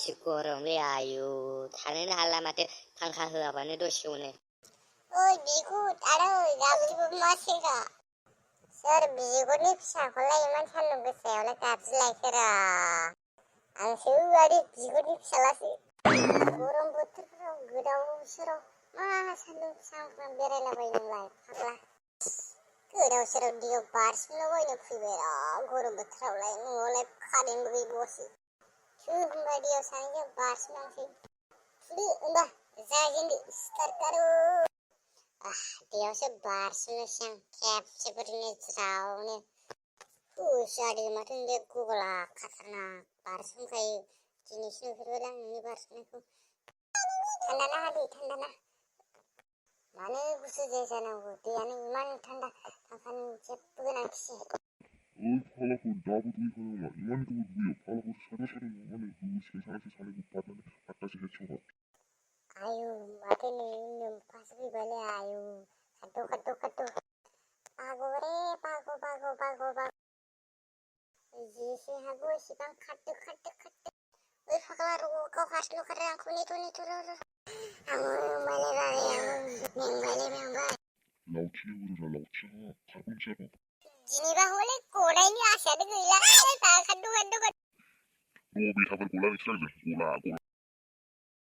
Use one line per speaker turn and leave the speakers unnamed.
जि गरमलै आयु थानोनो हाला माथो फांखा होआबानो दसेयावनो।
ओइ बिगुर आरो गाबज्रिबो मासेरा सोर बिगुरनि फिसाखौलाय इमान सान्दुं गोसायावलाय गाबज्रिलायखोरा आंसो आरो बिगुरनि फिसालासो गरम बोथोरफोराव गोदाव सोराव मा सान्दुं सानफ्राम बेरायलाबायो नोंलाय फाग्ला गोदाव सोराव दैयाव बारसोमलाबायनो फैबाय र' गरम बोथोरावलाय न'आवलाय कारेन्टबो गैबावासो होनबा दैयाव सानैजों बारसोमलांसै फुदो होनबा जाजेनदो सिखारथारो दैयावसो बारसोमनोसै आं खेबसेफोरनो ज्रावनो जादों माथो बे गुगला खाथारनाक बारसोमखायो दिनैसो नुफेरबाय आं नोंनि बारसोमनायखौ थान्दाना दै थान्दाना मानो गुसु जाया जानांगौ दैयानो इमान थान्दा फांखानि जेबो गोनांथि जाया
फालाखौ दाबो दुगैखानांला इमान गोबाव दुगैयो फालाखौ सारबा सारबा माने दसे सानसे सानैखौ बारनानै आठथासो हेडस'बार
आयु माथो नोमफासो फैबायलै आयु खारद' बाग'रे बाग' जेसे हागौ एसेबां खारदो ओइ फाग्ला र' गाव हारसिंल' खारो आंखौ नेथ' र' मेंबाय
लावथिया बोरोरा लावथिया खारबोनोसै आरो
दिनैबा हले गनायनि आसायानो गैला खारद'
बेथाफोर गला नोंसोर गला